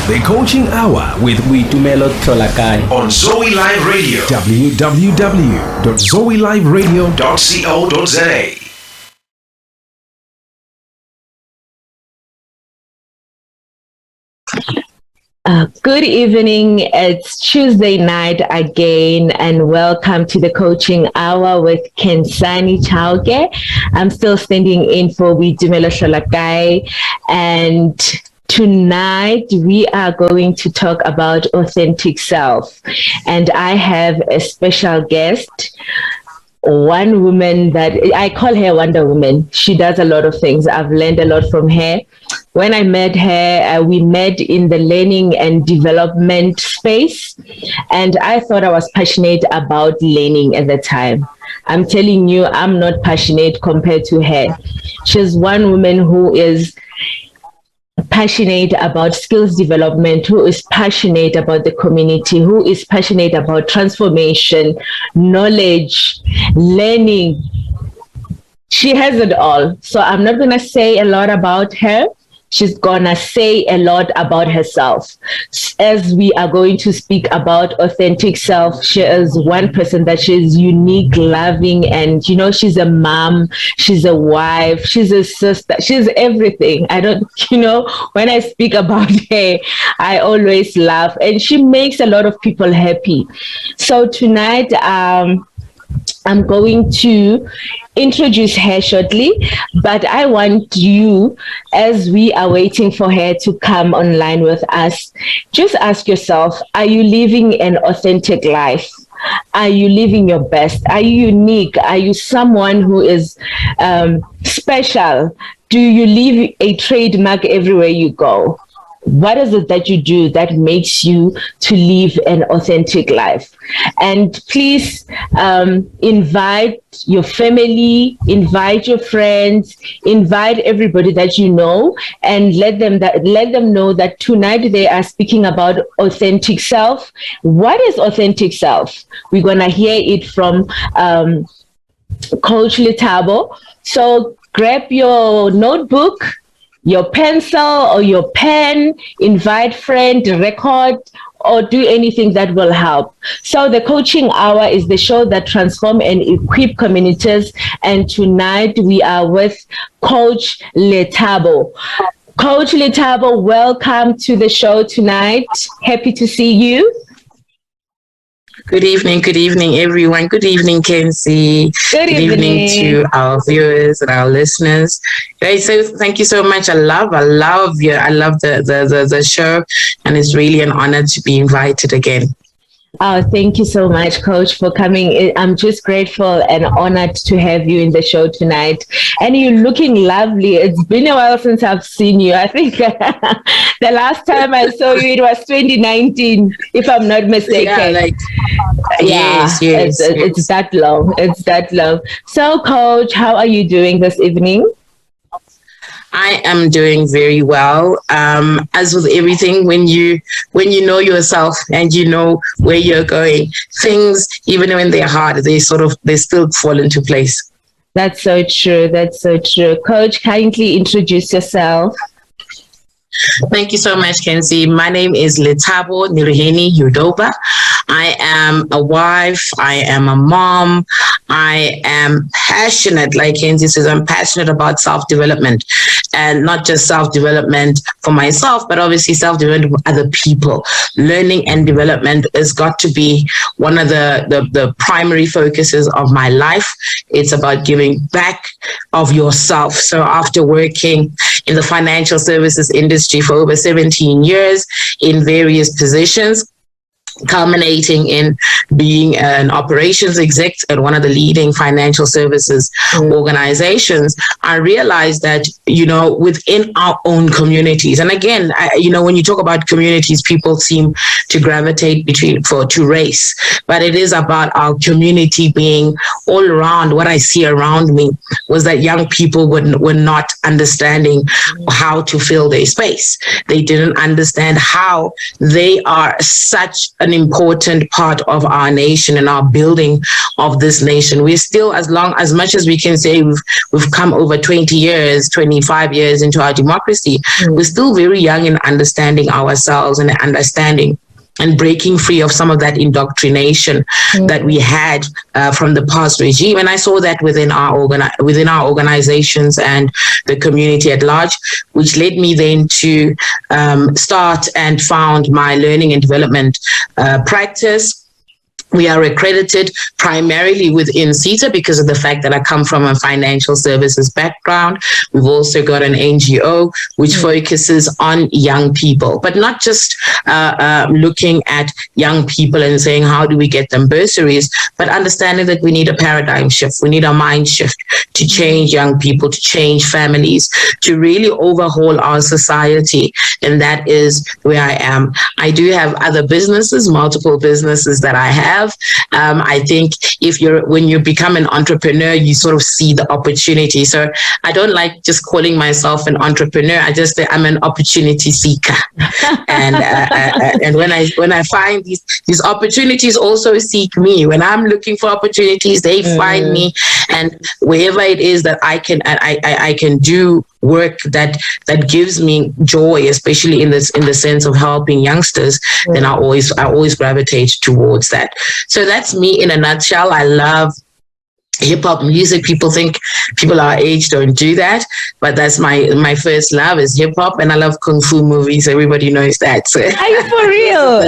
The Coaching Hour with Tumelo Tolakai on Zoe Live Radio. www.zoeliveradio.co.za. Good evening. It's Tuesday night again, and welcome to the Coaching Hour with Khensani Chauke. I'm still standing in for Tumelo Tolakai, and tonight we are going to talk about authentic self, and I have a special guest. One woman that I call her Wonder Woman. She does a lot of things. I've learned a lot from her. When I met her, we met in the learning and development space, and I thought I was passionate about learning at the time. I'm telling you, I'm not passionate compared to her. She's one woman who is passionate about skills development, who is passionate about the community, who is passionate about transformation, knowledge, learning. She has it all. So I'm not going to say a lot about her. She's going to say a lot about herself. As we are going to speak about authentic self, she is one person that she's unique, loving, and, she's a mom, she's a wife, she's a sister, she's everything. When I speak about her, I always laugh, and she makes a lot of people happy. So tonight, I'm going to introduce her shortly, but I want you, as we are waiting for her to come online with us, just ask yourself, are you living an authentic life? Are you living your best? Are you unique? Are you someone who is special? Do you leave a trademark everywhere you go? What is it that you do that makes you to live an authentic life? And please invite your family, invite your friends, invite everybody that you know, and let them know that tonight they are speaking about authentic self. What is authentic self? We're gonna hear it from Coach Letabo. So grab your notebook, your pencil or your pen, invite friend, record, or do anything that will help. So the Coaching Hour is the show that transforms and equip communities. And tonight we are with Coach Letabo. Coach Letabo, welcome to the show tonight. Happy to see you. Good evening, everyone. Good evening, Kenzie. Good evening to our viewers and our listeners. So thank you so much. I love you. I love the show, and it's really an honor to be invited again. Oh, thank you so much, Coach, for coming. I'm just grateful and honored to have you in the show tonight. And you're looking lovely. It's been a while since I've seen you. I think the last time I saw you, it was 2019, if I'm not mistaken. Yes. It's that long. It's that long. So, Coach, how are you doing this evening? I am doing very well. As with everything, when you know yourself and you know where you're going, things, even when they're hard, they still fall into place. That's so true. Coach, kindly introduce yourself. Thank you so much, Kenzie. My name is Letabo Niriheni Yudoba. I am a wife. I am a mom. I am passionate, like Kenzie says, I'm passionate about self-development, and not just self-development for myself, but obviously self-development for other people. Learning and development has got to be one of the primary focuses of my life. It's about giving back of yourself. So after working in the financial services industry for over 17 years in various positions, culminating in being an operations exec at one of the leading financial services organizations, I realized that, within our own communities, and again, when you talk about communities, people seem to gravitate to race, but it is about our community being all around. What I see around me was that young people were not understanding how to fill their space. They didn't understand how they are such an important part of our nation and our building of this nation. We're still, as much as we can say we've come over 20 years, 25 years into our democracy, we're still very young in understanding ourselves and understanding and breaking free of some of that indoctrination that we had from the past regime. And I saw that within our organizations and the community at large, which led me then to start and found my learning and development practice. We are accredited primarily within CETA because of the fact that I come from a financial services background. We've also got an NGO which focuses on young people, but not just looking at young people and saying, how do we get them bursaries, but understanding that we need a paradigm shift. We need a mind shift to change young people, to change families, to really overhaul our society. And that is where I am. I do have other businesses, multiple businesses that I have. I think when you become an entrepreneur, you sort of see the opportunity. So I don't like just calling myself an entrepreneur. I just say I'm an opportunity seeker. And when I find these opportunities also seek me. When I'm looking for opportunities, they find me. And wherever it is that I can do work that gives me joy, especially in the sense of helping youngsters, then I always gravitate towards that. So that's me in a nutshell. I love hip hop music. People think people our age don't do that, but that's my first love is hip hop, and I love kung fu movies. Everybody knows that. So. Are you for real?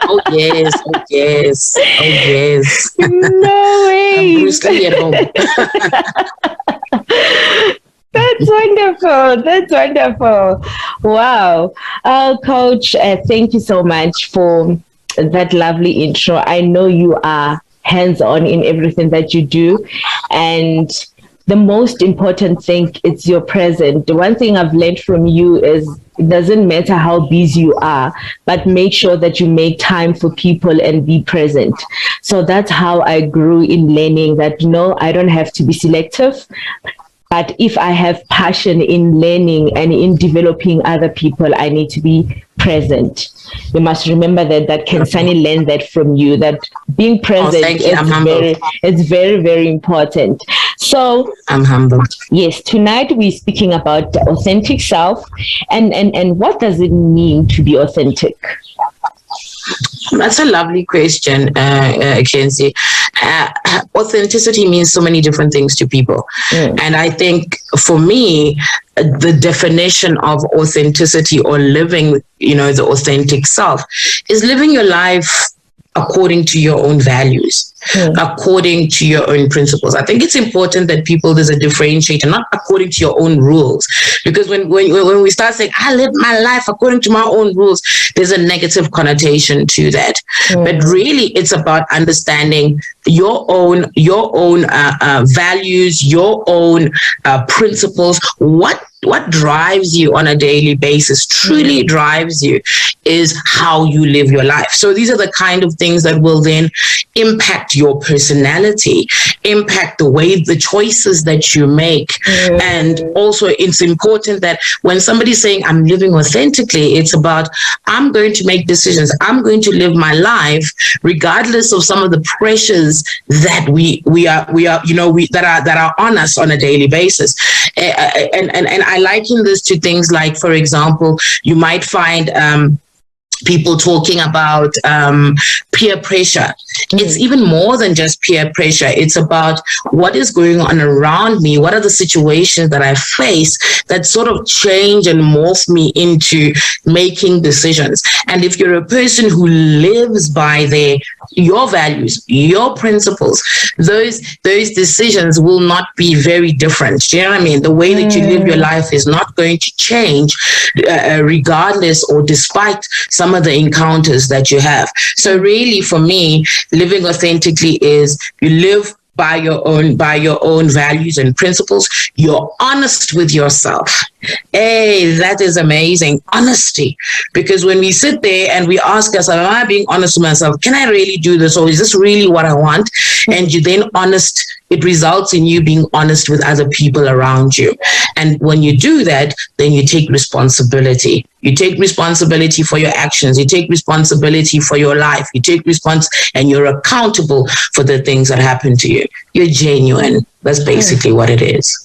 Oh yes. No way. I'm Bruce Lee at home. That's wonderful. Wow. Coach, thank you so much for that lovely intro. I know you are hands-on in everything that you do, and the most important thing is your present. The one thing I've learned from you is it doesn't matter how busy you are, but make sure that you make time for people and be present. So that's how I grew in learning that, no, I don't have to be selective. But if I have passion in learning and in developing other people, I need to be present. You must remember that Khensani learned that from you, that being present is very, very important. So I'm humble. Yes, tonight we're speaking about the authentic self and what does it mean to be authentic? That's a lovely question, Kenzie. Authenticity means so many different things to people. And I think for me, the definition of authenticity or living, the authentic self is living your life according to your own values, according to your own principles. I think it's important that there's a differentiator, not according to your own rules. Because when we start saying, I live my life according to my own rules, there's a negative connotation to that. But really, it's about understanding your own values, your own principles. What drives you on a daily basis, truly drives you, is how you live your life. So these are the kind of things that will then impact your personality, impact the choices that you make. And also it's important that when somebody's saying I'm living authentically, it's about I'm going to make decisions. I'm going to live my life regardless of some of the pressures that that are on us on a daily basis. And I liken this to things like, for example, you might find people talking about peer pressure. It's even more than just peer pressure. It's about what is going on around me. What are the situations that I face that sort of change and morph me into making decisions? And if you're a person who lives by your values, your principles, those decisions will not be very different. Do you know what I mean? The way that you live your life is not going to change regardless or despite some of the encounters that you have. So really, for me, living authentically is you live by your own values and principles. You're honest with yourself. Hey, that is amazing. Honesty. Because when we sit there and we ask ourselves, am I being honest with myself? Can I really do this? Or is this really what I want? And you then honest, it results in you being honest with other people around you. And when you do that, then you take responsibility. You take responsibility for your actions. You take responsibility for your life. You take and you're accountable for the things that happen to you. You're genuine. That's basically what it is.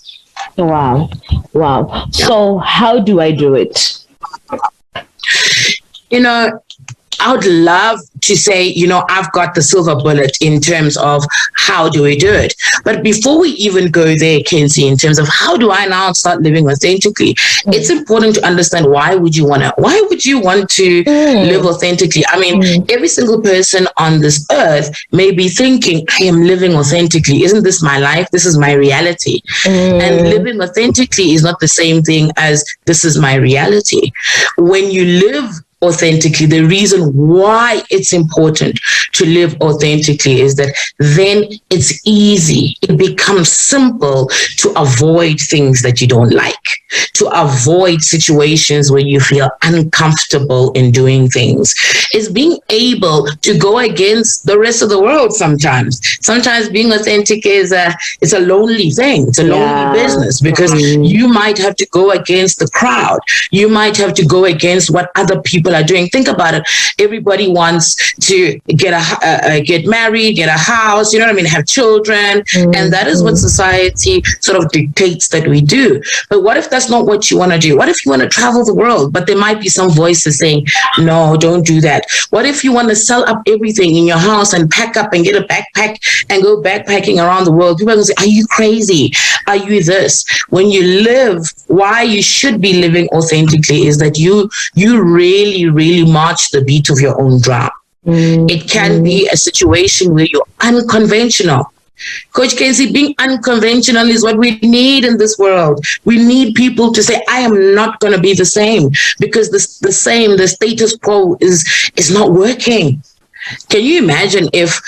Wow. Yeah. So how do I do it? I would love to say, I've got the silver bullet in terms of how do we do it. But before we even go there, Kenzie, in terms of how do I now start living authentically, it's important to understand why would you want to live authentically? I mean, every single person on this earth may be thinking, I am living authentically. Isn't this my life? This is my reality. And living authentically is not the same thing as this is my reality. When you live authentically, the reason why it's important to live authentically is that then it's easy. It becomes simple to avoid things that you don't like, to avoid situations where you feel uncomfortable in doing things. It's being able to go against the rest of the world sometimes. Sometimes being authentic is it's a lonely thing. It's a lonely business because you might have to go against the crowd. You might have to go against what other people are doing. Think about it. Everybody wants to get married, get a house, have children. And that is what society sort of dictates that we do. But what if that's not what you want to do? What if you want to travel the world, but there might be some voices saying, no, don't do that. What if you want to sell up everything in your house and pack up and get a backpack and go backpacking around the world? People are going to say, are you crazy? Are you this? When you live, why you should be living authentically is that you really march the beat of your own drum. It can be a situation where you're unconventional. Coach Kenzie, being unconventional is what we need in this world. We need people to say, I am not going to be the same because the status quo is not working. Can you imagine if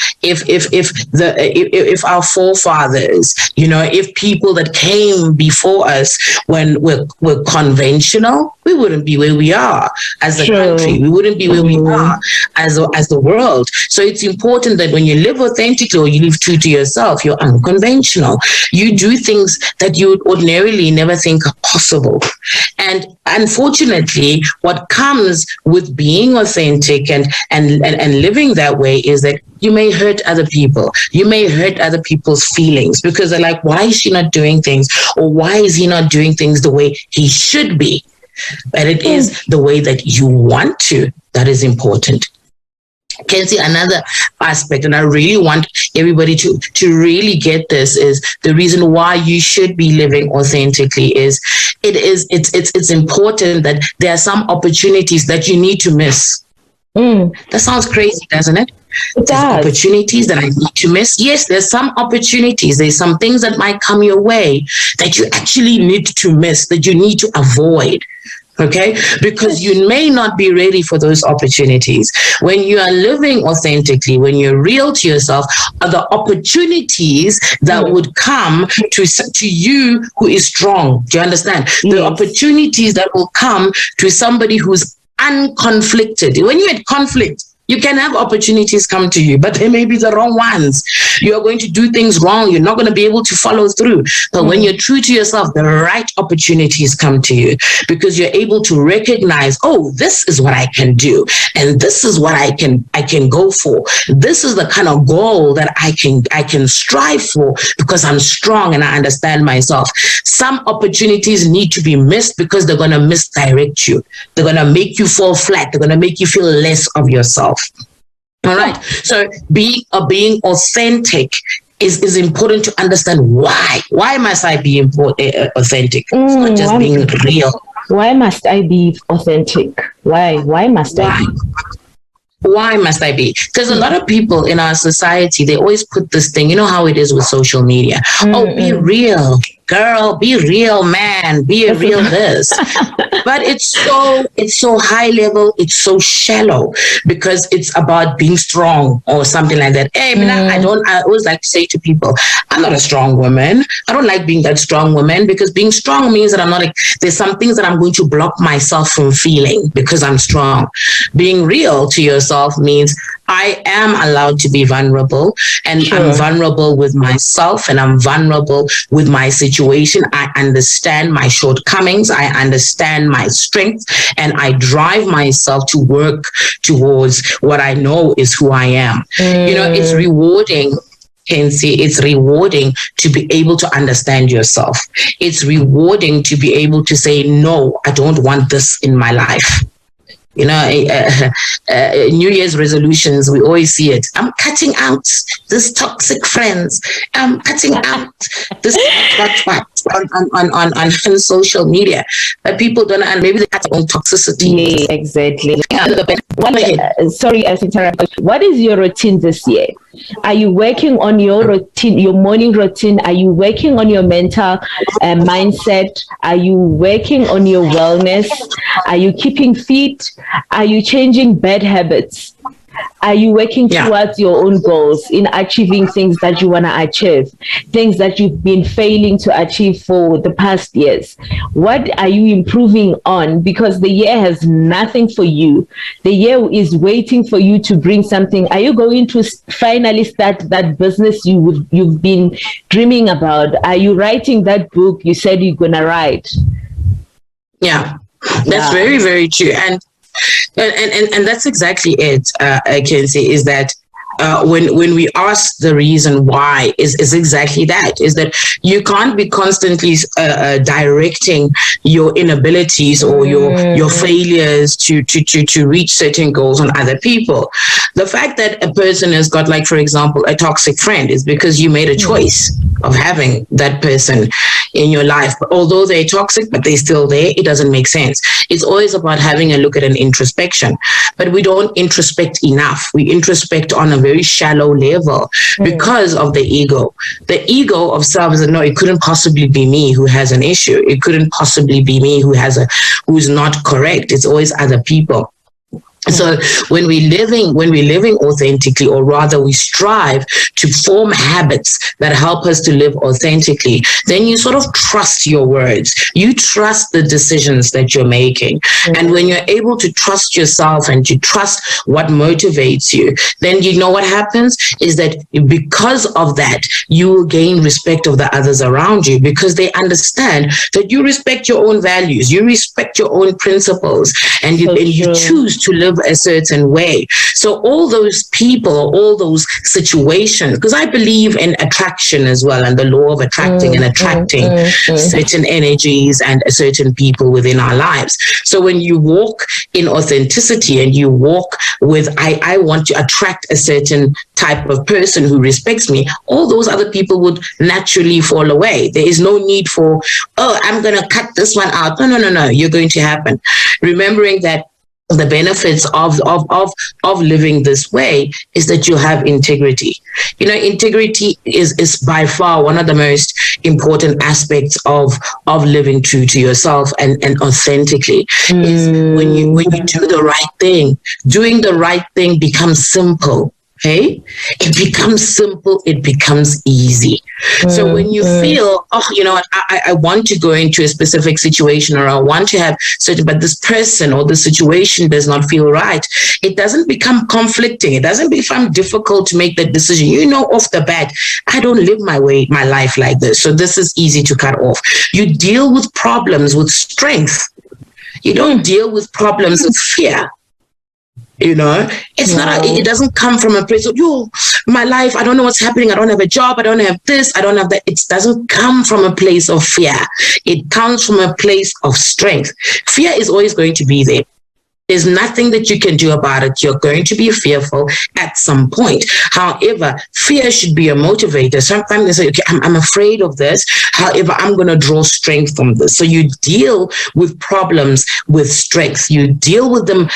our forefathers, if people that came before us when were conventional, we wouldn't be where we are as a country. We wouldn't be where we are as the world. So it's important that when you live authentically or you live true to yourself, you're unconventional. You do things that you would ordinarily never think are possible. And unfortunately, what comes with being authentic and living that way is that you may hurt other people. You may hurt other people's feelings because they're like, why is she not doing things? Or why is he not doing things the way he should be? But it is the way that you want to that is important. Kenzie, another aspect, and I really want everybody to really get this, is the reason why you should be living authentically is it's important that there are some opportunities that you need to miss. That sounds crazy, doesn't it? There's opportunities that I need to miss. Yes, there's some opportunities. There's some things that might come your way that you actually need to miss, that you need to avoid. Okay, because you may not be ready for those opportunities. When you are living authentically, when you're real to yourself, are the opportunities that would come to you who is strong. Do you understand? Yes. The opportunities that will come to somebody who's unconflicted. When you're at conflict, you can have opportunities come to you, but they may be the wrong ones. You're going to do things wrong. You're not going to be able to follow through. But when you're true to yourself, the right opportunities come to you because you're able to recognize, oh, this is what I can do. And this is what I can go for. This is the kind of goal that I can strive for because I'm strong and I understand myself. Some opportunities need to be missed because they're going to misdirect you. They're going to make you fall flat. They're going to make you feel less of yourself. All right. So being authentic is important to understand why. Why must I be authentic? It's not just being real. Why must I be authentic? Why must I? Why must I be? Because a lot of people in our society, they always put this thing, you know how it is with social media. Oh, be real. girl, be real, man, be a real this. But it's so high level, it's so shallow, because it's about being strong or something like that. Hey, I always like to say to people, I'm not a strong woman. I don't like being that strong woman, because being strong means that I'm not there's some things that I'm going to block myself from feeling because I'm strong. Being real to yourself means I am allowed to be vulnerable, and I'm vulnerable with myself, and I'm vulnerable with my situation. I understand my shortcomings. I understand my strengths, and I drive myself to work towards what I know is who I am. It's rewarding. Kenzie, it's rewarding to be able to understand yourself. It's rewarding to be able to say, no, I don't want this in my life. New Year's resolutions, we always see it. I'm cutting out this toxic friends. I'm cutting out this on social media. But people don't, and maybe they cut their own toxicity. Yeah, exactly. Sorry, as interrupt. What is your routine this year? Are you working on your routine, your morning routine? Are you working on your mental mindset? Are you working on your wellness? Are you keeping fit? Are you changing bad habits? Are you working towards your own goals in achieving things that you want to achieve, things that you've been failing to achieve for the past years? What are you improving on? Because the year has nothing for you. The year is waiting for you to bring something. Are you going to finally start that business you've been dreaming about? Are you writing that book you said you're going to write? Yeah, that's very, very true. And that's exactly it, I can say, is that when we ask the reason why, is exactly that, is that you can't be constantly directing your inabilities or your failures to reach certain goals on other people. The fact that a person has got, like, for example, a toxic friend is because you made a choice of having that person in your life. But although they're toxic, but they're still there, it doesn't make sense. It's always about having a look at an introspection. But we don't introspect enough. We introspect on a very shallow level because of the ego. The ego of self is that, no, it couldn't possibly be me who has an issue. It couldn't possibly be me who's not correct. It's always other people. So when we're living authentically, or rather we strive to form habits that help us to live authentically, then you sort of trust your words. You trust the decisions that you're making. And when you're able to trust yourself and to trust what motivates you, then you know what happens is that because of that, you will gain respect of the others around you, because they understand that you respect your own values, you respect your own principles, and you choose to live a certain way. So all those people, all those situations, because I believe in attraction as well, and the law of attracting and attracting certain energies and certain people within our lives. So when you walk in authenticity and you walk with, I want to attract a certain type of person who respects me, all those other people would naturally fall away. There is no need for, I'm going to cut this one out. No. You're going to happen. Remembering that the benefits of living this way is that you have integrity. Integrity is by far one of the most important aspects of living true to yourself and authentically. Is when you do the right thing. Doing the right thing becomes simple. Okay, it becomes simple, it becomes easy. So when you feel, I want to go into a specific situation, or I want to have certain, but this person or the situation does not feel right, it doesn't become conflicting. It doesn't become difficult to make that decision. Off the bat, I don't live my life like this. So this is easy to cut off. You deal with problems with strength. You don't deal with problems with fear. It's not, it doesn't come from a place of, my life, I don't know what's happening. I don't have a job. I don't have this. I don't have that. It doesn't come from a place of fear. It comes from a place of strength. Fear is always going to be there. There's nothing that you can do about it. You're going to be fearful at some point. However, fear should be a motivator. Sometimes they say, okay, I'm afraid of this. However, I'm going to draw strength from this. So you deal with problems with strength. You deal with them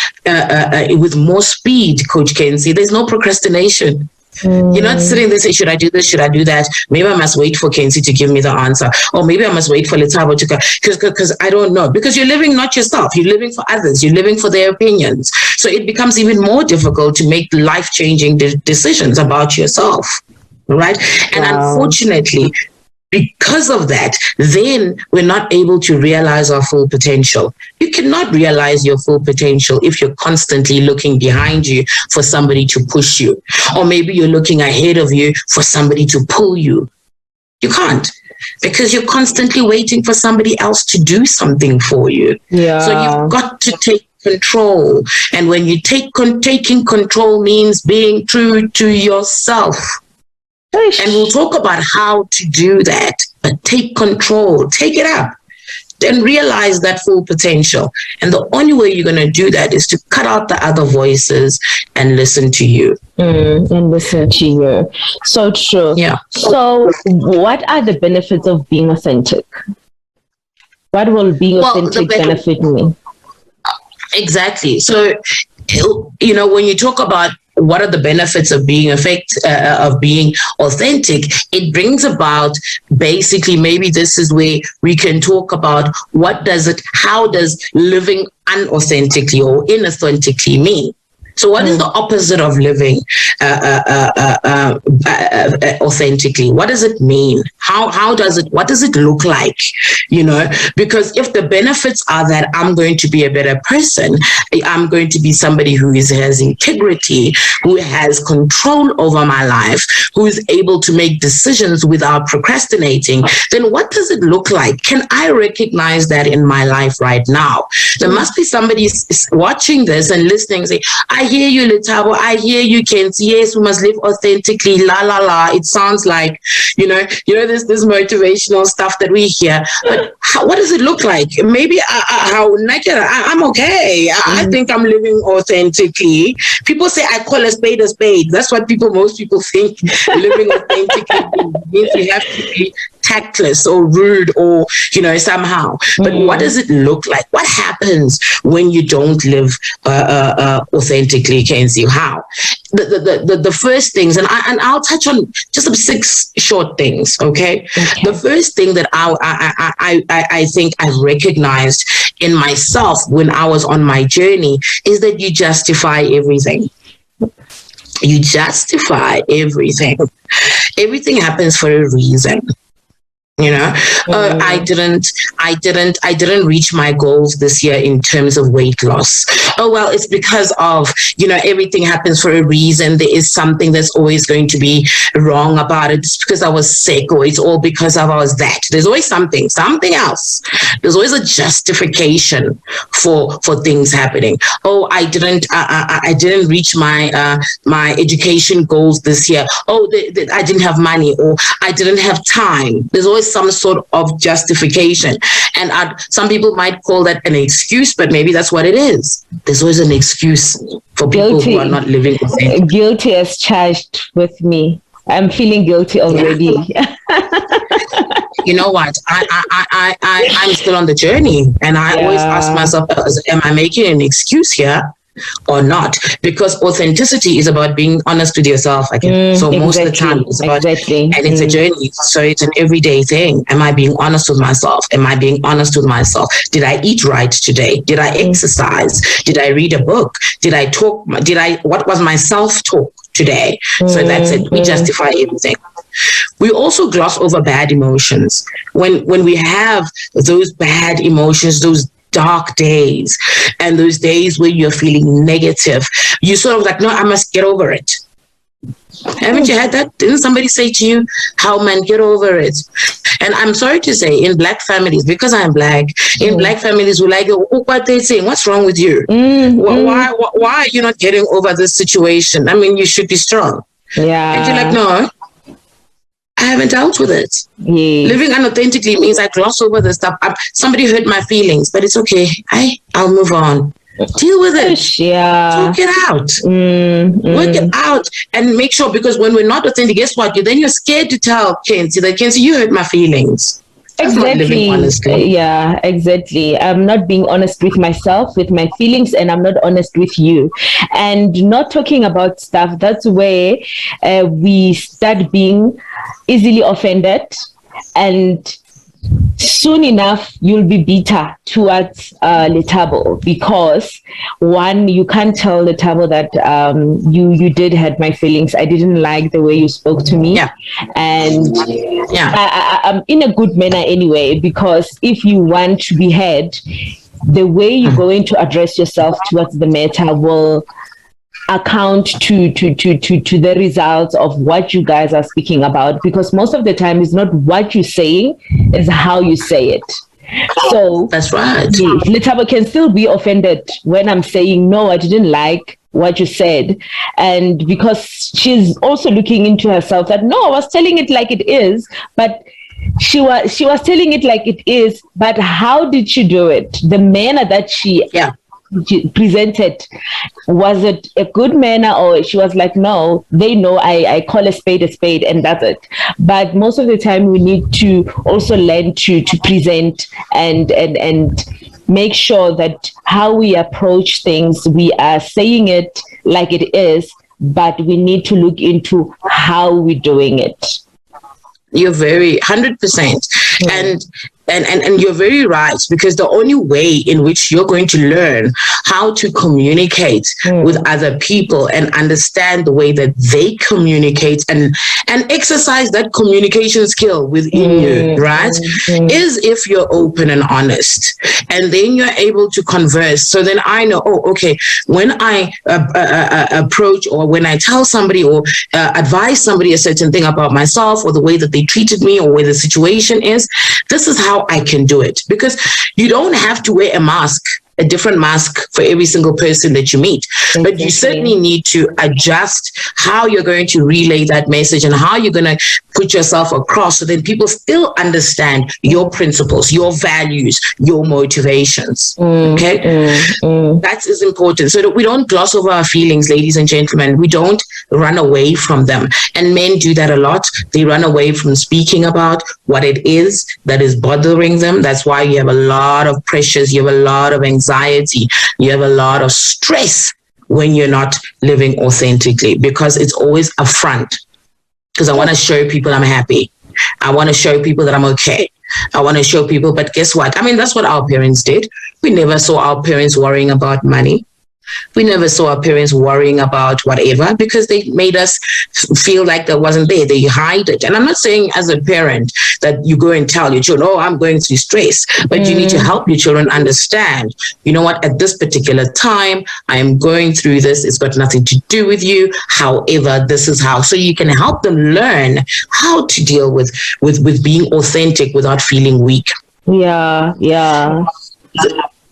with more speed, Coach Kenzie. There's no procrastination. You're not sitting there saying, should I do this? Should I do that? Maybe I must wait for Kenzie to give me the answer. Or maybe I must wait for Letabo to go. Because I don't know. Because you're living not yourself. You're living for others. You're living for their opinions. So it becomes even more difficult to make life-changing decisions about yourself. Right? And unfortunately, because of that, then we're not able to realize our full potential. You cannot realize your full potential if you're constantly looking behind you for somebody to push you. Or maybe you're looking ahead of you for somebody to pull you. You can't, because you're constantly waiting for somebody else to do something for you. Yeah. So you've got to take control. And when you taking control means being true to yourself. And we'll talk about how to do that, but take control, take it up, then realize that full potential. And the only way you're going to do that is to cut out the other voices and listen to you. And listen to you. So true. Yeah. So what are the benefits of being authentic? What will being authentic benefit me? Exactly. So, when you talk about what are the benefits of being authentic, it brings about basically, maybe this is where we can talk about how does living unauthentically or inauthentically mean? So what is the opposite of living authentically? What does it mean? What does it look like? Because if the benefits are that I'm going to be a better person, I'm going to be somebody who has integrity, who has control over my life, who is able to make decisions without procrastinating, then what does it look like? Can I recognize that in my life right now? There must be somebody watching this and listening and say, I hear you, Letabo. I hear you, Kenzie. Yes, we must live authentically. La, la, la. It sounds like, this motivational stuff that we hear. But what does it look like? Maybe I'm okay. I think I'm living authentically. People say I call a spade a spade. That's what most people think living authentically means. You have to be tactless or rude or, somehow. But what does it look like? What happens when you don't live authentically, Kenzie? How? The first things, and I'll touch on just 6 short things, okay? The first thing that I think I recognized in myself when I was on my journey is that you justify everything. You justify everything. Everything happens for a reason. I didn't reach my goals this year in terms of weight loss. Oh, well, it's because of, everything happens for a reason. There is something that's always going to be wrong about it. It's because I was sick, or it's all because I was that. There's always something else. There's always a justification for things happening. Oh, I didn't reach my education goals this year. Oh, I didn't have money, or I didn't have time. There's always some sort of justification. And some people might call that an excuse, but maybe that's what it is. There's always an excuse for people who are not living authentically. Guilty as charged with me. I'm feeling guilty already. Yeah. You know what? I'm still on the journey, and I always ask myself, am I making an excuse here or not? Because authenticity is about being honest with yourself. So most of the time it's about, and it's a journey. So it's an everyday thing. Am I being honest with myself? Am I being honest with myself? Did I eat right today? Did I exercise? Did I read a book? Did I talk? What was my self-talk today? So that's it. We justify everything. We also gloss over bad emotions. When we have those bad emotions, those dark days, and those days where you're feeling negative, you sort of like, no, I must get over it. Haven't you had that? Didn't somebody say to you, how man, get over it? And I'm sorry to say, in Black families, because I'm Black, in Black families, we like, what they saying? What's wrong with you? Why are you not getting over this situation? I mean, you should be strong. Yeah. And you're like, no, I haven't dealt with it. Yes. Living unauthentically means I gloss over the stuff. Somebody hurt my feelings, but it's okay. I'll move on. Deal with it. Yeah. Talk it out. Work it out and make sure, because when we're not authentic, guess what? Then you're scared to tell Kenzie that, Kenzie, you hurt my feelings. That's not living honestly. Yeah, exactly. I'm not being honest with myself, with my feelings, and I'm not honest with you. And not talking about stuff, that's where we start being easily offended, and soon enough you'll be bitter towards Letabo, because one, you can't tell Letabo that you did hurt my feelings. I didn't like the way you spoke to me. Yeah. And Yeah. I'm in a good manner anyway, because if you want to be heard, the way you're going to address yourself towards the matter will account to the results of what you guys are speaking about, because most of the time it's not what you're saying, it's how you say it. So that's right. Yes, Letaba can still be offended when I'm saying, no, I didn't like what you said. And because she's also looking into herself that, no, I was telling it like it is, but she was telling it like it is, but how did she do it? The manner that she presented, was it a good manner, or she was like, no, they know I call a spade and that's it. But most of the time we need to also learn to present and make sure that how we approach things, we are saying it like it is, but we need to look into how we're doing it. You're very 100%. And you're very right, because the only way in which you're going to learn how to communicate with other people and understand the way that they communicate and exercise that communication skill within you, right, is if you're open and honest. And then you're able to converse. So then I know, oh, okay, when I approach, or when I tell somebody or advise somebody a certain thing about myself, or the way that they treated me, or where the situation is, this is how I can do it. Because you don't have to wear a different mask for every single person that you meet. Exactly. But you certainly need to adjust how you're going to relay that message and how you're going to put yourself across, so that people still understand your principles, your values, your motivations. Okay? That is important, so that we don't gloss over our feelings, ladies and gentlemen. We don't run away from them. And men do that a lot. They run away from speaking about what it is that is bothering them. That's why you have a lot of pressures, you have a lot of anxiety, you have a lot of stress when you're not living authentically, because it's always a front. Because I want to show people I'm happy. I want to show people that I'm okay. I want to show people, but guess what? I mean, that's what our parents did. We never saw our parents worrying about money. We never saw our parents worrying about whatever, because they made us feel like that wasn't there. They hide it. And I'm not saying as a parent that you go and tell your children, oh, I'm going through stress, but you need to help your children understand, you know what, at this particular time, I am going through this. It's got nothing to do with you. However, this is how. So you can help them learn how to deal with being authentic without feeling weak. Yeah.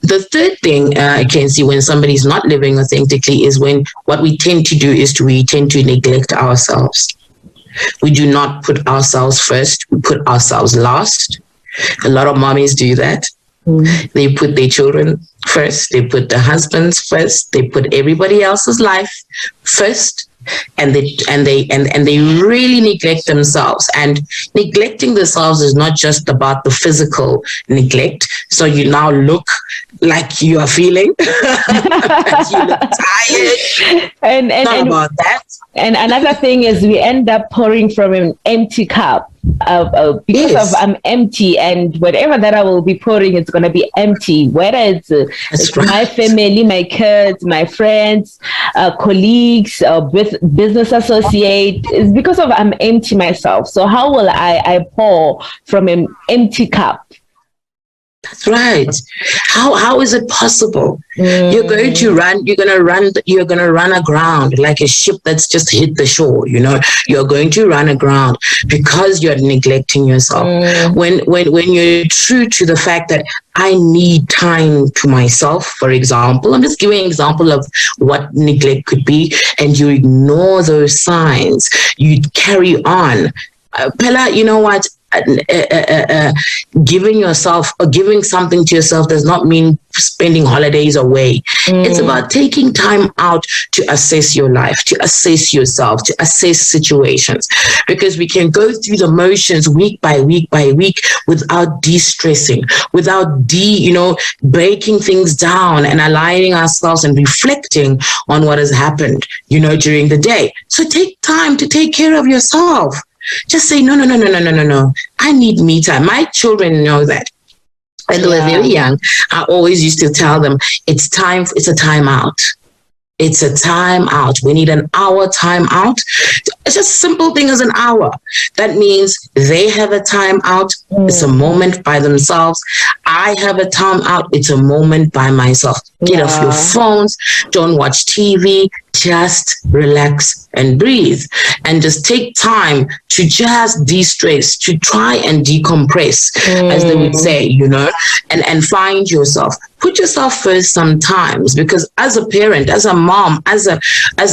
The third thing I can see when somebody's not living authentically is when what we tend to do is we tend to neglect ourselves. We do not put ourselves first. We put ourselves last. A lot of mommies do that. They put their children first. They put their husbands first. They put everybody else's life first. And they really neglect themselves. And neglecting themselves is not just about the physical neglect. So you now look like you are feeling, you look tired. And not about that. And another thing is we end up pouring from an empty cup. Because I'm empty, and whatever that I will be pouring, it's going to be empty. Whether it's right. My family, my kids, my friends, colleagues, business associate, it's because of I'm empty myself. So how will I pour from an empty cup? That's right. How is it possible? You're going to run aground like a ship that's just hit the shore. You know, you're going to run aground because you're neglecting yourself. When you're true to the fact that I need time to myself, for example, I'm just giving an example of what neglect could be, and you ignore those signs, you carry on. Pella, you know what? Giving yourself or giving something to yourself does not mean spending holidays away. It's about taking time out to assess your life, to assess yourself, to assess situations, because we can go through the motions week by week by week without de-stressing, without breaking things down and aligning ourselves and reflecting on what has happened, during the day. So take time to take care of yourself. Just say, no. I need me time. My children know that. When they were very young, I always used to tell them, it's a time out. It's a time out. We need an hour time out. It's just a simple thing as an hour. That means they have a time out. It's a moment by themselves. I have a time out. It's a moment by myself. Get off your phones. Don't watch TV. Just relax and breathe, and just take time to just de-stress, to try and decompress, as they would say, and find yourself. Put yourself first sometimes, because as a parent, as a mom, as a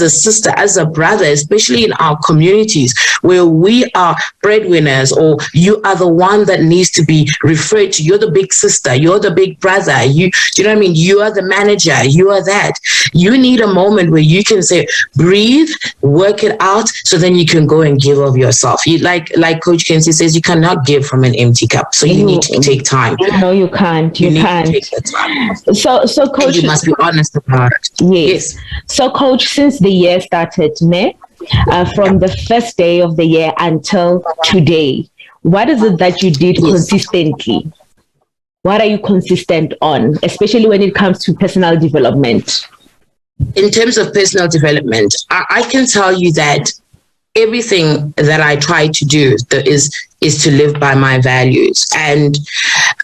sister, as a brother, especially in our communities where we are breadwinners, or you are the one that needs to be referred to. You're the big sister, you're the big brother, do you know what I mean? You are the manager, you are that. You need a moment where you can say, breathe, work it out, so then you can go and give of yourself. You like Coach Khensani says, you cannot give from an empty cup. So you need to take time. No, you can't. You can't. To take the time. So Coach, and you must be honest about it. Yes. So Coach, since the year started, from the first day of the year until today, what is it that you did consistently? What are you consistent on, especially when it comes to personal development? In terms of personal development, I can tell you that everything that I try to do is to live by my values and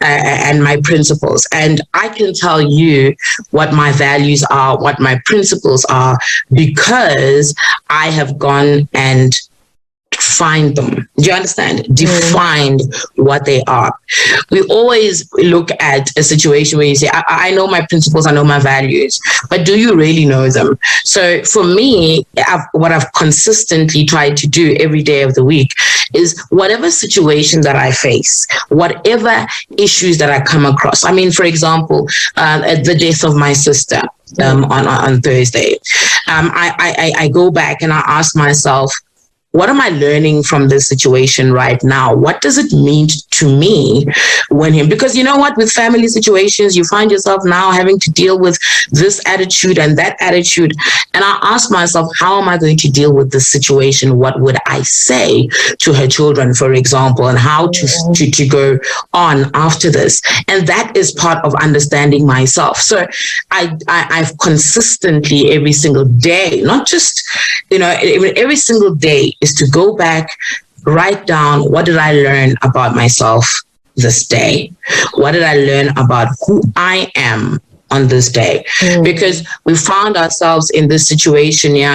my principles. And I can tell you what my values are, what my principles are, because I have gone and find them. Do you understand? Defined what they are. We always look at a situation where you say, I know my principles, I know my values, but do you really know them? So for me, what I've consistently tried to do every day of the week is whatever situation that I face, whatever issues that I come across. I mean, for example, the death of my sister on Thursday, I go back and I ask myself, what am I learning from this situation right now? What does it mean to me because you know what, with family situations, you find yourself now having to deal with this attitude and that attitude. And I ask myself, how am I going to deal with this situation? What would I say to her children, for example, and how to go on after this? And that is part of understanding myself. So I've consistently every single day, not just, every single day, is to go back, write down, what did I learn about myself this day? What did I learn about who I am on this day? Because we found ourselves in this situation, with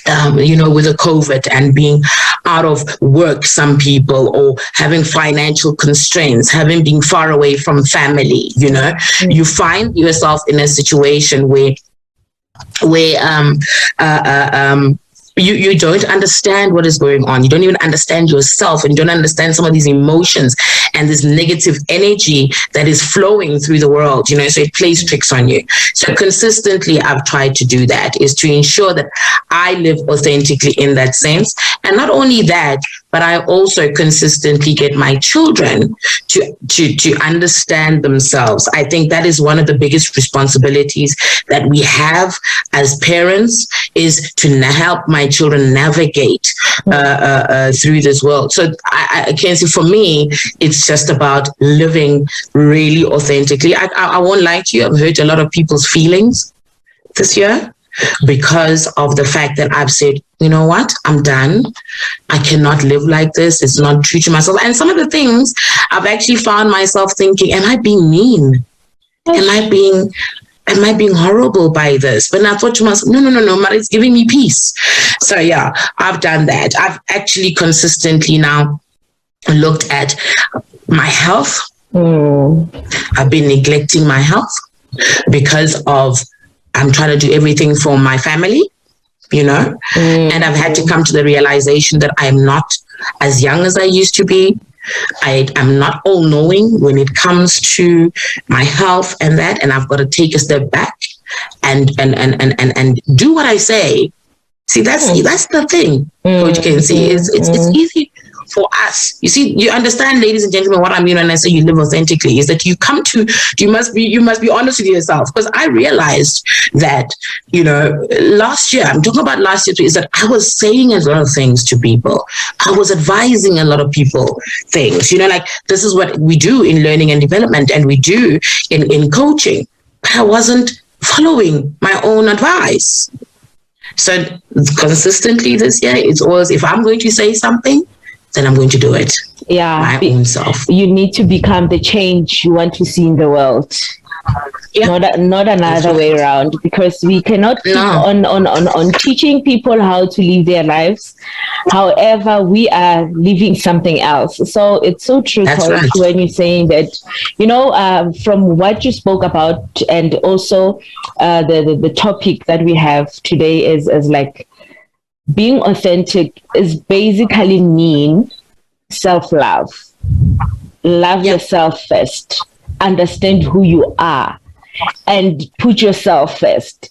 the COVID and being out of work, some people, or having financial constraints, having been far away from family, you find yourself in a situation where you don't understand what is going on. You don't even understand yourself, and you don't understand some of these emotions and this negative energy that is flowing through the world, so it plays tricks on you. So consistently, I've tried to do that, is to ensure that I live authentically in that sense. And not only that, but I also consistently get my children to understand themselves. I think that is one of the biggest responsibilities that we have as parents, is to help my children navigate through this world. So I can say, for me, it's just about living really authentically. I won't lie to you, I've hurt a lot of people's feelings this year because of the fact that I've said, you know what, I'm done. I cannot live like this. It's not true to myself. And some of the things I've actually found myself thinking, am I being mean? Am I being horrible by this? But I thought to myself, no, but it's giving me peace. So yeah, I've done that. I've actually consistently now looked at my health. I've been neglecting my health because I'm trying to do everything for my family, and I've had to come to the realization that I'm not as young as I used to be. I'm not all knowing when it comes to my health and that, and I've got to take a step back and do what I say. See, that's the thing, Coach Khensani. It's easy for us. You see, you understand, ladies and gentlemen, what I mean when I say you live authentically is that you must be honest with yourself. Because I realized that, last year, I'm talking about last year, is that I was saying a lot of things to people. I was advising a lot of people things, like this is what we do in learning and development and we do in coaching. But I wasn't following my own advice. So consistently this year, it's always, if I'm going to say something, then I'm going to do it. Yeah. My own self. You need to become the change you want to see in the world. Yeah. Not another way around, because we cannot keep on teaching people how to live their lives. However, we are living something else. So it's so true, Coach, when you're saying that, from what you spoke about, and also the topic that we have today is like being authentic is basically mean self-love. Love yourself first. Understand who you are and put yourself first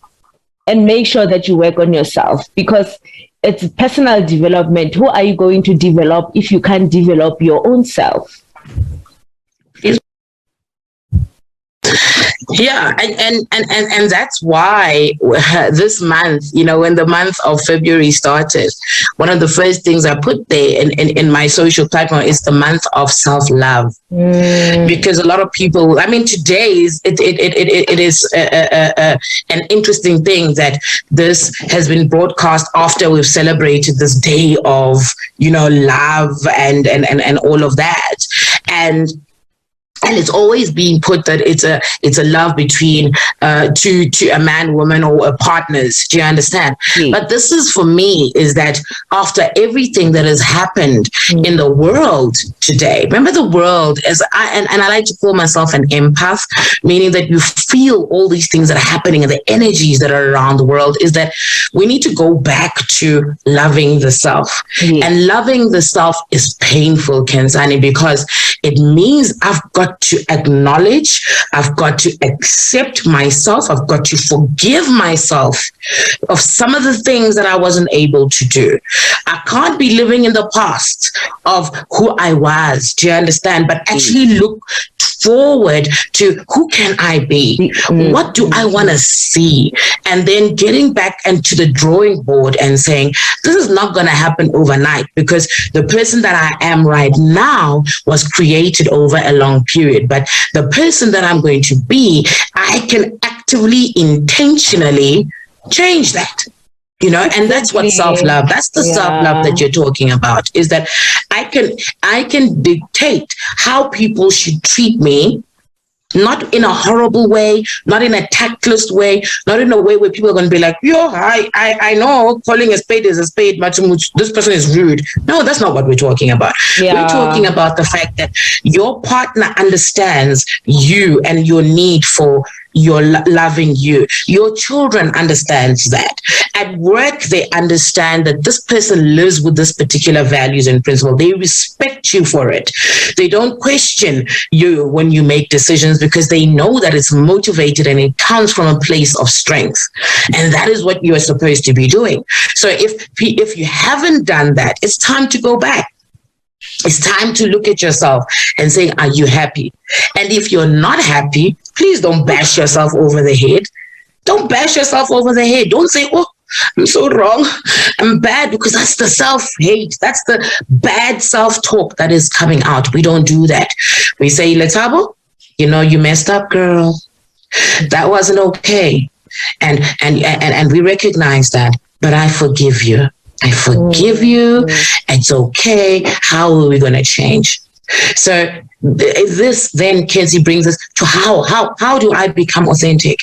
and make sure that you work on yourself, because it's personal development. Who are you going to develop if you can't develop your own self? Yeah, and that's why this month, when the month of February started, one of the first things I put there in my social platform is the month of self-love. Because a lot of people, today it is an interesting thing that this has been broadcast after we've celebrated this day of, love and all of that. And it's always being put that it's a love between to a man, woman, or partners. Do you understand? But this is, for me, is that after everything that has happened in the world today, remember the world, and I like to call myself an empath, meaning that you feel all these things that are happening and the energies that are around the world, is that we need to go back to loving the self. And loving the self is painful, Khensani, because it means I've got to acknowledge, I've got to accept myself, I've got to forgive myself of some of the things that I wasn't able to do. I can't be living in the past of who I was, do you understand? But actually look forward to who can I be? What do I want to see? And then getting back into the drawing board and saying, this is not going to happen overnight, because the person that I am right now was created over a long period. But the person that I'm going to be, I can actively, intentionally change that. And that's what self-love, that's the self-love that you're talking about, is that I can dictate how people should treat me, not in a horrible way, not in a tactless way, not in a way where people are going to be like, I know calling a spade is a spade, but this person is rude. No, that's not what we're talking about. We're talking about the fact that your partner understands you and your need for your loving you. Your children understands that. At work, they understand that this person lives with this particular values and principle. They respect you for it. They don't question you when you make decisions, because they know that it's motivated and it comes from a place of strength. And that is what you are supposed to be doing. So if you haven't done that, it's time to go back. It's time to look at yourself and say, are you happy? And if you're not happy, please don't bash yourself over the head. Don't bash yourself over the head. Don't say, oh, I'm so wrong, I'm bad, because that's the self-hate. That's the bad self-talk that is coming out. We don't do that. We say, Letabo, you messed up, girl. That wasn't okay. And we recognize that, but I forgive you. I forgive you. It's okay. How are we going to change? So this then, Khensani, brings us to how do I become authentic?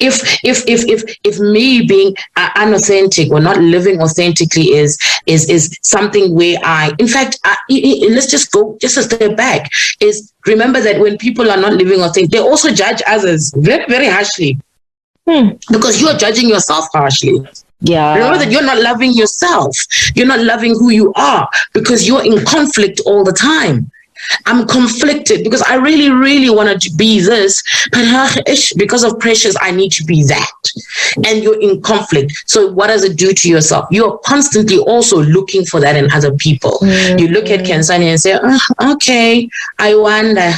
If me being unauthentic or not living authentically is something where let's just go just a step back, is remember that when people are not living authentic, they also judge others very, very harshly. Because you're judging yourself harshly. Yeah. Remember that you're not loving yourself. You're not loving who you are, because you're in conflict all the time. I'm conflicted because I really, really wanted to be this, but because of pressures, I need to be that. And you're in conflict. So what does it do to yourself? You're constantly also looking for that in other people. You look at Khensani and say, okay, I wonder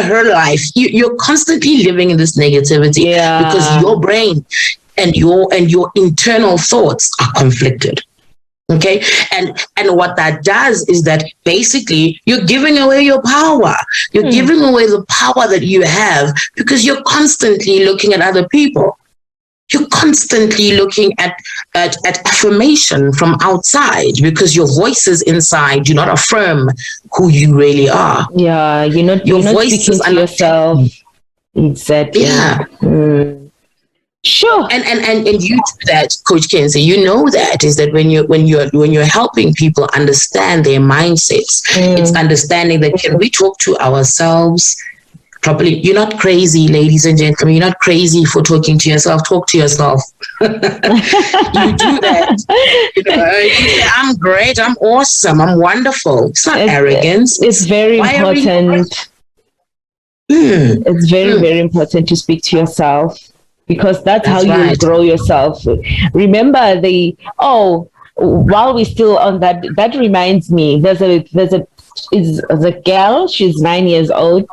her life. You're constantly living in this negativity because your brain and your internal thoughts are conflicted. Okay. And what that does is that basically you're giving away your power. You're giving away the power that you have because you're constantly looking at other people. You're constantly looking at affirmation from outside because your voices inside do not affirm who you really are. Yeah. You're not speaking to yourself. Exactly. Yeah. Sure. And you do that, Coach Khensani. You know that is that when you're helping people understand their mindsets, it's understanding that can we talk to ourselves properly? You're not crazy, ladies and gentlemen. You're not crazy for talking to yourself. Talk to yourself. You do that. You say, I'm great. I'm awesome. I'm wonderful. It's not arrogance. It's very important. It's very, very important to speak to yourself. Because that's how you grow yourself. Remember while we're still on that reminds me, there's a girl, she's 9 years old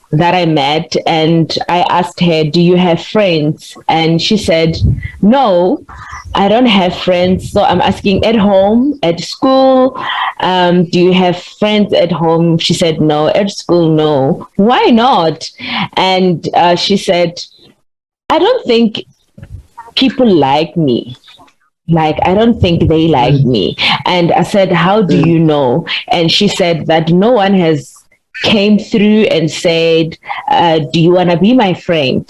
that I met, and I asked her, do you have friends? And she said, no, I don't have friends. So I'm asking, at home, at school, do you have friends at home? She said, no. At school, no. Why not? And she said, I don't think people like me. Like, I don't think they like me. And I said, how do you know? And she said that no one has came through and said, do you want to be my friend?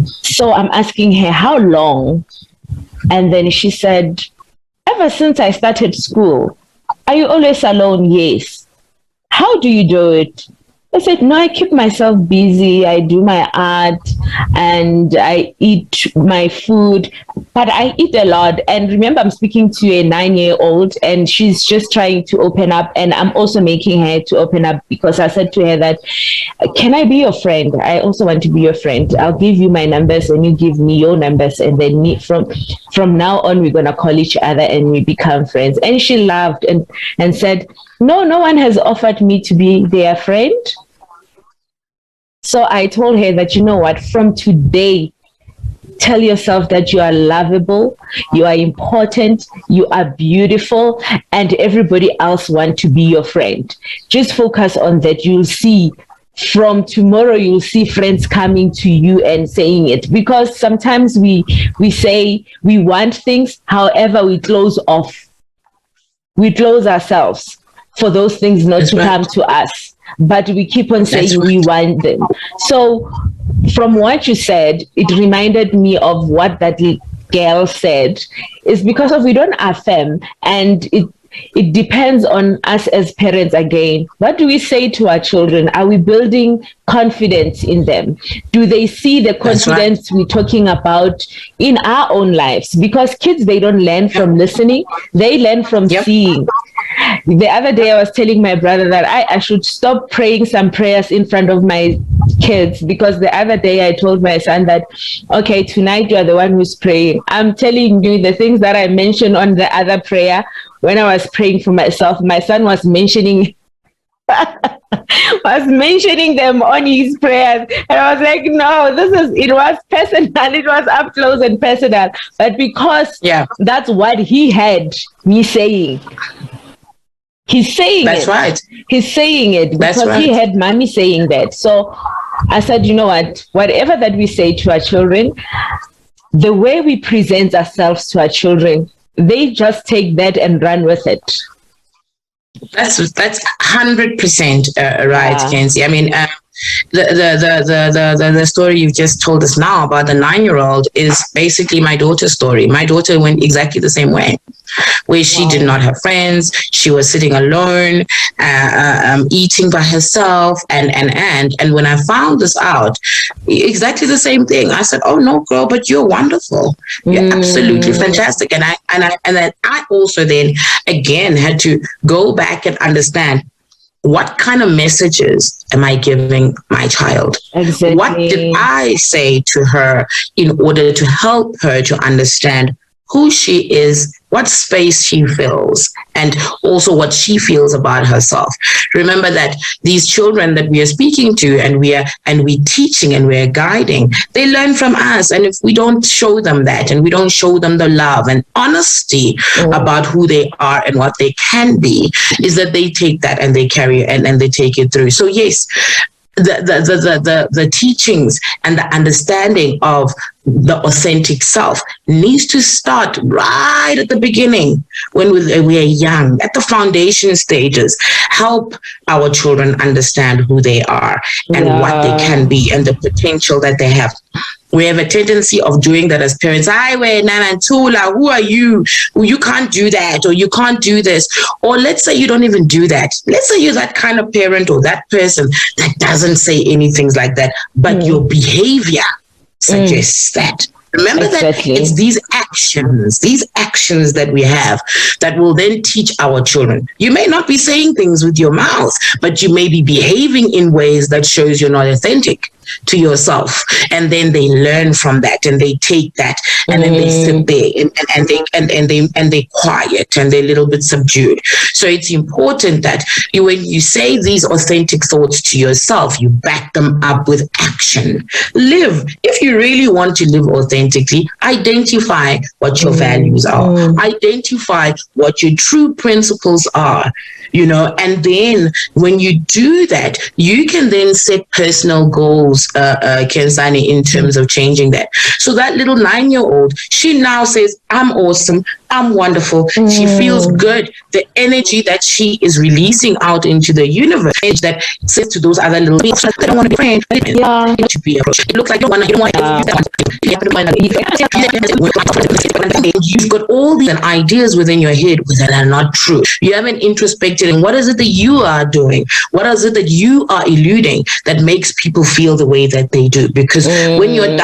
So I'm asking her, how long? And then she said, ever since I started school. Are you always alone? Yes. How do you do it? I said, no, I keep myself busy. I do my art and I eat my food, but I eat a lot. And remember, I'm speaking to a 9-year-old and she's just trying to open up. And I'm also making her to open up because I said to her that, can I be your friend? I also want to be your friend. I'll give you my numbers and you give me your numbers. And then from now on, we're going to call each other and we become friends. And she laughed and said, no one has offered me to be their friend. So I told her that, you know what, from today, tell yourself that you are lovable, you are important, you are beautiful, and everybody else wants to be your friend. Just focus on that. You'll see from tomorrow, you'll see friends coming to you and saying it. Because sometimes we say we want things, however, we close off. We close ourselves for those things not to come to us. But we keep on saying we want them. So from what you said, it reminded me of what that girl said. It's because of we don't affirm, and it depends on us as parents again. What do we say to our children? Are we building confidence in them? Do they see the confidence we're talking about in our own lives? Because kids, they don't learn from listening, they learn from seeing. The other day I was telling my brother that I should stop praying some prayers in front of my kids, because the other day I told my son that, okay, tonight you are the one who's praying. I'm telling you the things that I mentioned on the other prayer when I was praying for myself. My son was mentioning them on his prayers, and I was like, no, it was personal, it was up close and personal, but because that's what he had me saying. He's saying That's right. He's saying it because he had mommy saying that. So I said, you know what, whatever that we say to our children, the way we present ourselves to our children, they just take that and run with it. That's 100% right, Khensani. I mean, the story you've just told us now about the 9-year-old is basically my daughter's story. My daughter went exactly the same way, where she did not have friends. She was sitting alone, eating by herself, and when I found this out, exactly the same thing. I said, "Oh no, girl, but you're wonderful. You're absolutely fantastic." And then I also then again had to go back and understand, what kind of messages am I giving my child? Exactly. What did I say to her in order to help her to understand who she is, what space she fills, and also what she feels about herself? Remember that these children that we are speaking to and we teaching and we're guiding, they learn from us. And if we don't show them that, and we don't show them the love and honesty about who they are and what they can be, is that they take that and they carry it and they take it through. So yes, the teachings and the understanding of the authentic self needs to start right at the beginning, when we are young, at the foundation stages. Help our children understand who they are and what they can be and the potential that they have. We have a tendency of doing that as parents. Who are you? You can't do that, or you can't do this. Or let's say you don't even do that. Let's say you're that kind of parent or that person that doesn't say anything like that, but your behavior suggests that. Remember that it's these actions that we have that will then teach our children. You may not be saying things with your mouth, but you may be behaving in ways that shows you're not authentic to yourself. And then they learn from that, and they take that, and then they sit there and they quiet, and they're a little bit subdued. So it's important that when you say these authentic thoughts to yourself, you back them up with action. Live. If you really want to live authentically, identify what your values are. Identify what your true principles are. And then when you do that, you can then set personal goals, Khensani, in terms of changing that. So that little 9-year-old, she now says, I'm awesome, I'm wonderful. She feels good. The energy that she is releasing out into the universe, that says to those other little people, they don't want to be friends. To be approached. It looks like you don't want to. You've got all these ideas within your head that are not true. You haven't introspected in what is it that you are doing? What is it that you are eluding that makes people feel the way that they do? Because when you're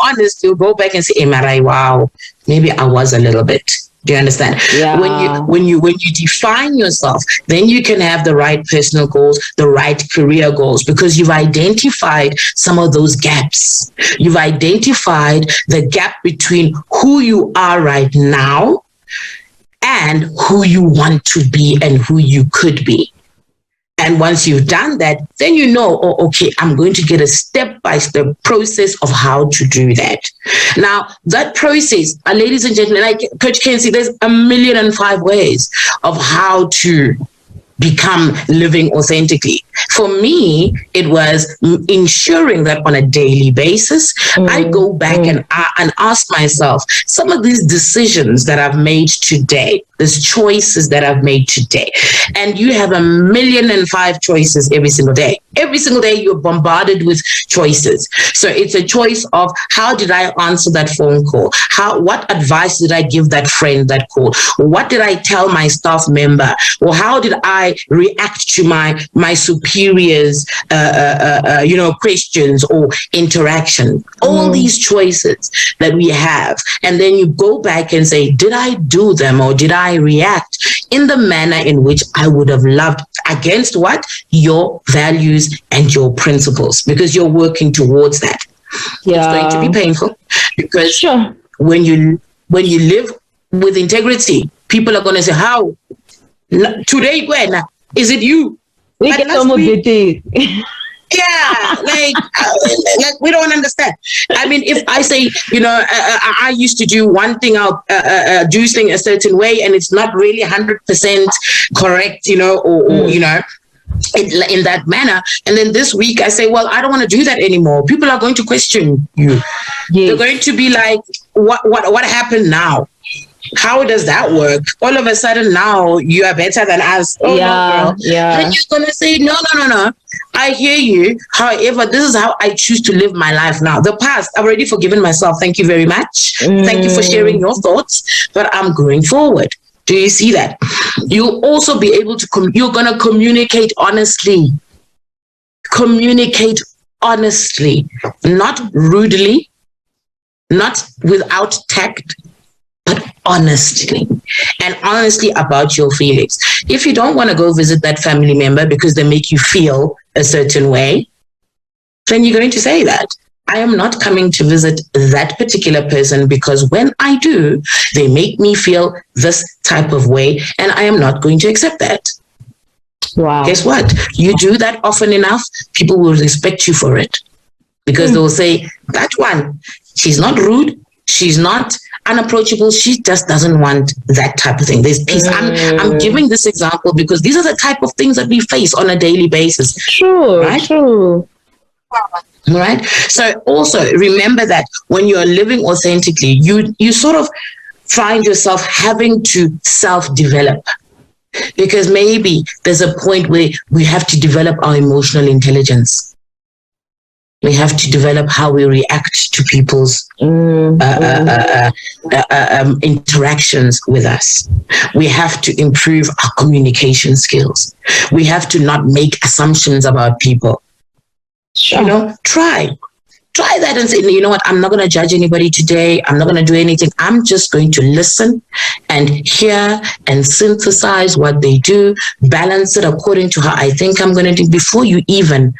honest, you'll go back and say, hey, Marai, wow, maybe I was a little bit. Do you understand? Yeah. When you define yourself, then you can have the right personal goals, the right career goals, because you've identified some of those gaps. You've identified the gap between who you are right now and who you want to be and who you could be. And once you've done that, then you know, okay, I'm going to get a step-by-step process of how to do that. Now, that process, ladies and gentlemen, like Coach Khensani, there's 1,000,005 ways of how to become living authentically. For me, it was ensuring that on a daily basis, I go back and ask myself, some of these decisions that I've made today, these choices that I've made today, and you have 1,000,005 choices every single day. Every single day you're bombarded with choices. So it's a choice of, how did I answer that phone call? What advice did I give that friend that called? What did I tell my staff member? Or how did I react to my superiors, questions or interaction? All these choices that we have. And then you go back and say, did I do them, or did I react in the manner in which I would have loved, against what? Your values and your principles, because you're working towards that. It's going to be painful, because when you live with integrity, people are going to say, how? Today, when? Is it you? We get some of the day. Yeah, like we don't understand. I mean, if I say, I used to do one thing, I'll do things a certain way, and it's not really 100% correct, in that manner. And then this week I say, well, I don't want to do that anymore. People are going to question you. Yes. They're going to be like, what happened now? how does that work? All of a sudden now you are better than us. Oh, Yeah, no, girl. yeah. Then you're going to say, no. I hear you. However, this is how I choose to live my life now. The past, I've already forgiven myself. Thank you very much. Thank you for sharing your thoughts, but I'm going forward. Do you see that? You'll also be able to, you're going to communicate honestly. Communicate honestly, not rudely, not without tact, but honestly, and honestly about your feelings. If you don't want to go visit that family member because they make you feel a certain way, then you're going to say that. I am not coming to visit that particular person because when I do, they make me feel this type of way, and I am not going to accept that. Wow. Guess what? You do that often enough, people will respect you for it because they'll say, that one, she's not rude, she's not unapproachable, she just doesn't want that type of thing. There's peace. I'm giving this example because these are the type of things that we face on a daily basis. True, right? True. Right? So also remember that when you're living authentically, you sort of find yourself having to self-develop. Because maybe there's a point where we have to develop our emotional intelligence. We have to develop how we react to people's interactions with us. We have to improve our communication skills. We have to not make assumptions about people. Sure. Try that and say, you know what, I'm not going to judge anybody today. I'm not going to do anything. I'm just going to listen and hear and synthesize what they do, balance it according to how I think I'm going to do before you even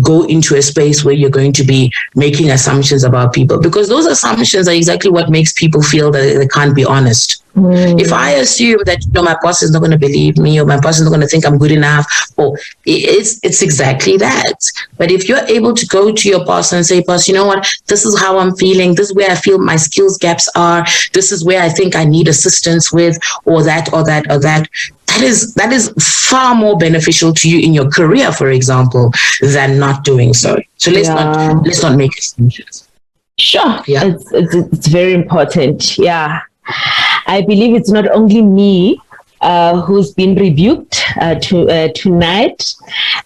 go into a space where you're going to be making assumptions about people. Because those assumptions are exactly what makes people feel that they can't be honest. If I assume that my boss is not going to believe me or my boss is not going to think I'm good enough, or it's exactly that. But if you're able to go to your boss and say, boss, you know what, this is how I'm feeling, this is where I feel my skills gaps are, this is where I think I need assistance with, or that, that is far more beneficial to you in your career, for example, than not doing so. So let's not make assumptions. Sure. Yeah. It's very important. Yeah. I believe it's not only me who's been rebuked tonight,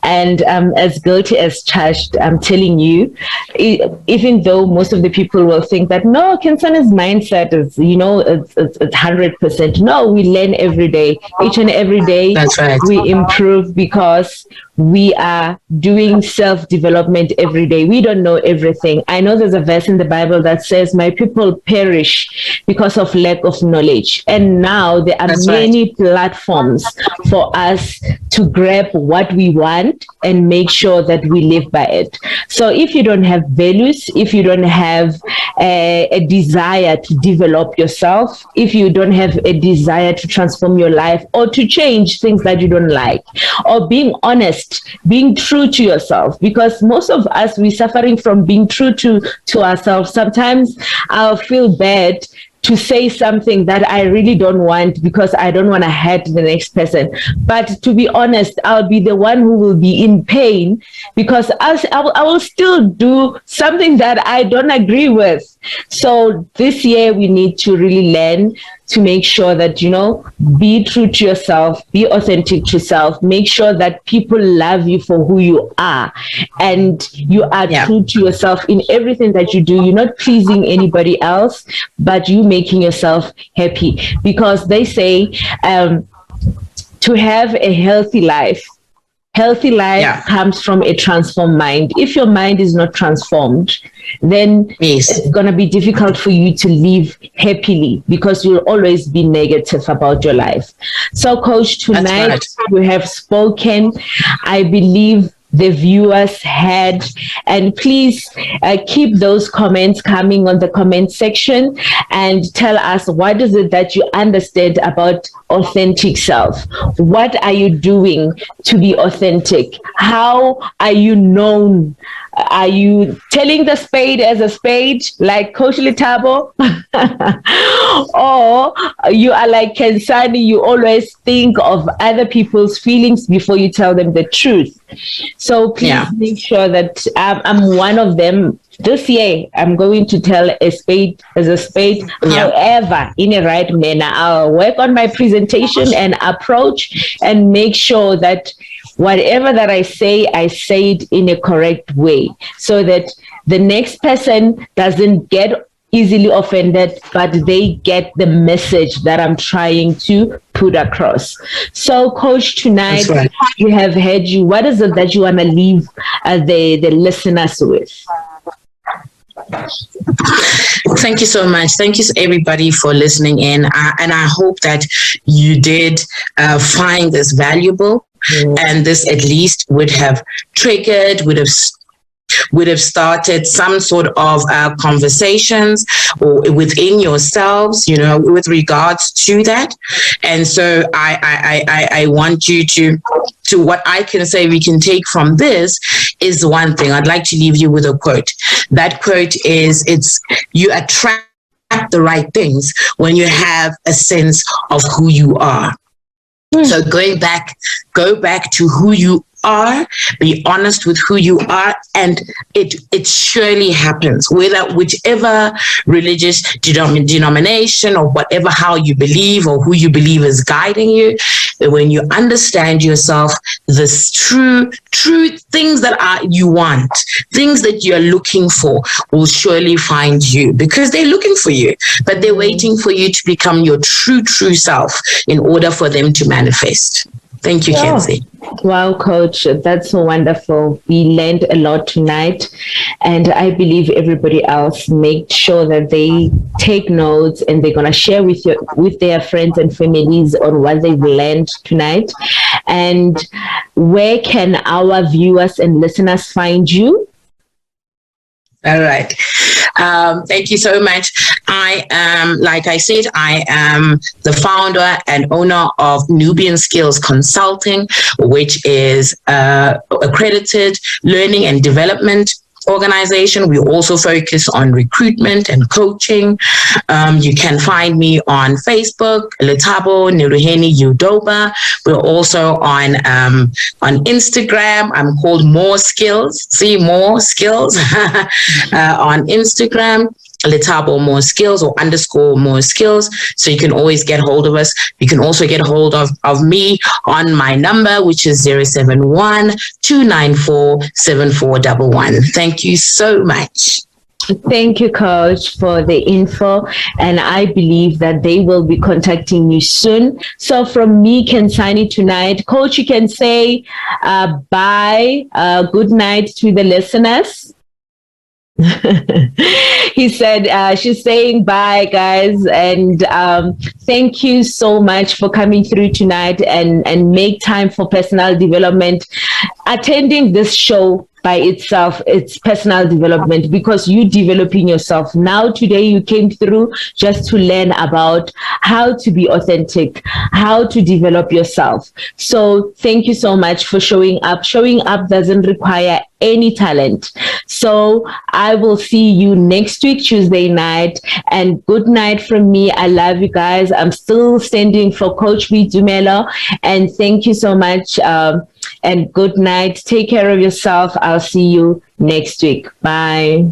and as guilty as charged. I'm telling you, even though most of the people will think that no, Khensani's mindset is, it's 100%. No, we learn every day, each and every day. That's right. We improve because we are doing self-development every day. We don't know everything. I know there's a verse in the Bible that says, my people perish because of lack of knowledge. And now there are many platforms for us to grab what we want and make sure that we live by it. So if you don't have values, if you don't have a desire to develop yourself, if you don't have a desire to transform your life or to change things that you don't like, or being honest, being true to yourself, because most of us, we're suffering from being true to ourselves. Sometimes I'll feel bad to say something that I really don't want because I don't want to hurt the next person. But to be honest, I'll be the one who will be in pain because I will still do something that I don't agree with. So this year we need to really learn to make sure that, be true to yourself, be authentic to yourself, make sure that people love you for who you are and you are true to yourself in everything that you do. You're not pleasing anybody else, but you making yourself happy, because they say to have a healthy life comes from a transformed mind. If your mind is not transformed, then it's going to be difficult for you to live happily because you'll always be negative about your life. So, Coach, tonight we have spoken. I believe the viewers had, and please keep those comments coming on the comment section and tell us, what is it that you understand about authentic self? What are you doing to be authentic? How are you known? Are you telling the spade as a spade like Coach Letabo? Or you are like Khensani, you always think of other people's feelings before you tell them the truth? So please make sure that I'm one of them this year I'm going to tell a spade as a spade. Yeah. However, in a right manner, I'll work on my presentation and approach and make sure that whatever that I say it in a correct way, so that the next person doesn't get easily offended, but they get the message that I'm trying to put across. So, Coach, tonight Right. we have heard you. What is it that you want to leave the listeners with? Thank you so much. Thank you everybody for listening in. And I hope that you did find this valuable, and this at least would have triggered, would have started some sort of conversations or within yourselves, with regards to that. And so I want you to what I can say we can take from this is one thing. I'd like to leave you with a quote. That quote is, you attract the right things when you have a sense of who you are. So go back to who you are, be honest with who you are, and it surely happens. Whichever religious denomination or whatever, how you believe or who you believe is guiding you, when you understand yourself, this true things that you want, things that you're looking for, will surely find you, because they're looking for you, but they're waiting for you to become your true self in order for them to manifest. Thank you, Kenzie. Wow, Coach, that's so wonderful. We learned a lot tonight, and I believe everybody else make sure that they take notes and they're gonna share with their friends and families on what they've learned tonight. And where can our viewers and listeners find you? All right. Thank you so much. I am, like I said, I am the founder and owner of Nubian Skills Consulting, which is accredited learning and development organization. We also focus on recruitment and coaching. You can find me on Facebook, Letabo Niruheni Udoba. We're also on Instagram. I'm called More Skills. See, More Skills on Instagram. Letabo More Skills or _ More Skills. So you can always get hold of us. You can also get hold of me on my number, which is 071-294-7411. Thank you so much. Thank you, Coach, for the info. And I believe that they will be contacting you soon. So from me, Khensani, tonight, Coach, you can say bye, good night to the listeners. He said she's saying bye, guys, and thank you so much for coming through tonight and make time for personal development. Attending this show by itself, it's personal development, because you developing yourself. Now today you came through just to learn about how to be authentic, how to develop yourself. So thank you so much for showing up. Showing up doesn't require any talent. So I will see you next week, Tuesday night, and good night from me. I love you guys. I'm still standing for Coach B. Dumelo, and thank you so much. And good night. Take care of yourself. I'll see you next week. Bye.